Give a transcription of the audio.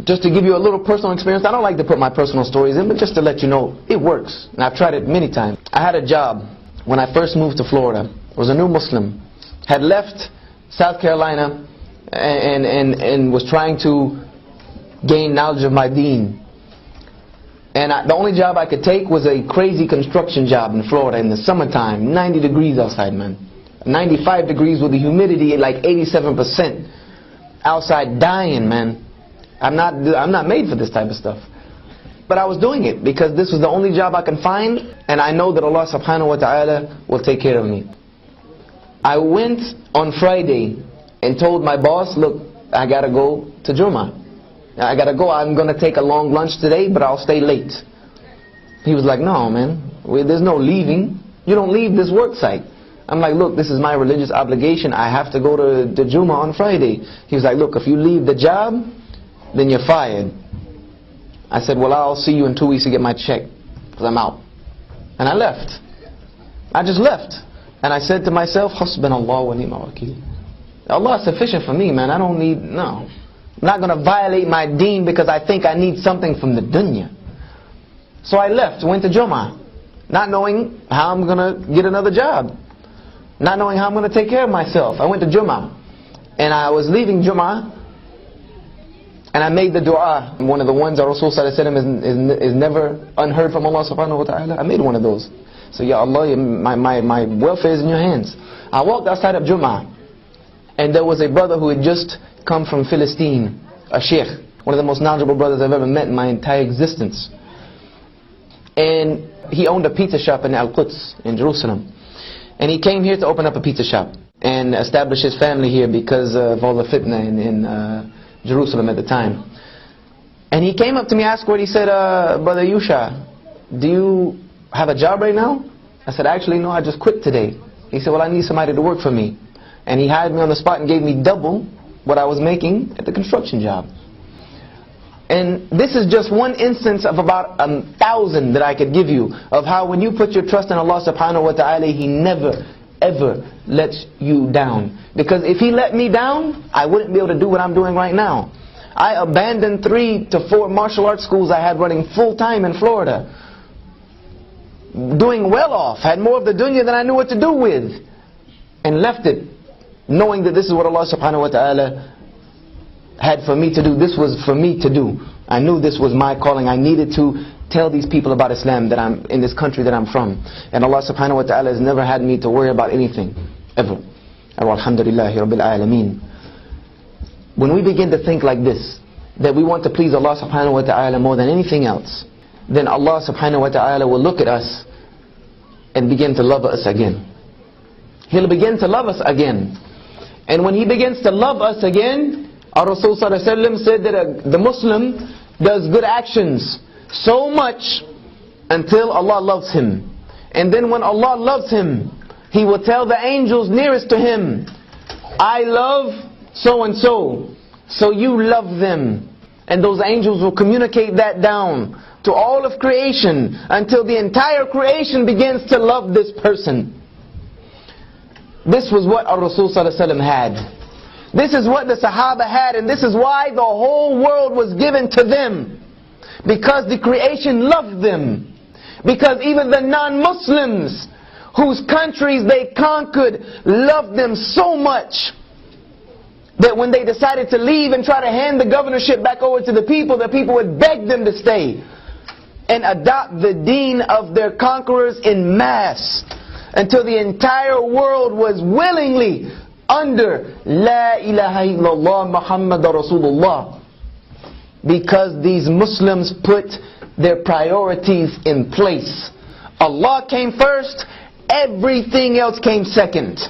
Just to give you a little personal experience, I don't like to put my personal stories in, but just to let you know, it works. And I've tried it many times. I had a job when I first moved to Florida. I was a new Muslim. Had left South Carolina and was trying to gain knowledge of my deen. And the only job I could take was a crazy construction job in Florida in the summertime. 90 degrees outside, man. 95 degrees with the humidity at like 87%. Outside dying, man. I'm not made for this type of stuff. But I was doing it because this was the only job I can find, and I know that Allah subhanahu wa ta'ala will take care of me. I went on Friday and told my boss, look, I gotta go to Jumah. I gotta go. I'm gonna take a long lunch today, but I'll stay late. He was like, no, man, there's no leaving. You don't leave this work site. I'm like, look, this is my religious obligation. I have to go to Jumah on Friday. He was like, look, if you leave the job, then you're fired. I said, well, I'll see you in 2 weeks to get my check, because I'm out. And I left. I just left. And I said to myself, Hasbunallah wa ni'mal wakeel. Allah is sufficient for me, man. I don't need, no. I'm not going to violate my deen because I think I need something from the dunya. So I left, went to Jumah, not knowing how I'm going to get another job. Not knowing how I'm going to take care of myself. I went to Jumah. And I was leaving Jumah, and I made the dua. One of the ones that Rasul sallallahu alaihi wasallam is never unheard from Allah subhanahu wa ta'ala. I made one of those. So, Ya Allah, my welfare is in your hands. I walked outside of Jumah, and there was a brother who had just come from Philistine, a sheikh, one of the most knowledgeable brothers I've ever met in my entire existence. And he owned a pizza shop in Al-Quds, in Jerusalem. And he came here to open up a pizza shop and establish his family here because of all the fitna in Jerusalem at the time. And he came up to me, asked what he said, Brother YUSHA, do you have a job right now? I said, actually no, I just quit today. He said, well, I need somebody to work for me. And he hired me on the spot and gave me double what I was making at the construction job. And this is just one instance of about 1,000 that I could give you of how when you put your trust in Allah subhanahu wa ta'ala, He never ever lets you down. Because if He let me down, I wouldn't be able to do what I'm doing right now. I abandoned 3 to 4 martial arts schools I had running full time in Florida. Doing well off, had more of the dunya than I knew what to do with. And left it, knowing that this is what Allah subhanahu wa ta'ala had for me to do. This was for me to do. I knew this was my calling. I needed to tell these people about Islam, that I'm in this country that I'm from. And Allah subhanahu wa ta'ala has never had me to worry about anything, ever. Alhamdulillahi Rabbil Alameen. When we begin to think like this, that we want to please Allah subhanahu wa ta'ala more than anything else, then Allah subhanahu wa ta'ala will look at us and begin to love us again. He'll begin to love us again. And when He begins to love us again, our Rasul sallallahu alaihi wasallam said that the Muslim does good actions so much until Allah loves him. And then when Allah loves him, He will tell the angels nearest to him, I love so and so, so you love them. And those angels will communicate that down to all of creation until the entire creation begins to love this person. This was what our Rasul sallallahu alaihi wasallam had. This is what the Sahaba had, and this is why the whole world was given to them. Because the creation loved them. Because even the non-Muslims, whose countries they conquered, loved them so much that when they decided to leave and try to hand the governorship back over to the people would beg them to stay and adopt the deen of their conquerors in mass, until the entire world was willingly under La ilaha illallah Muhammad Rasulullah. Because these Muslims put their priorities in place. Allah came first, everything else came second.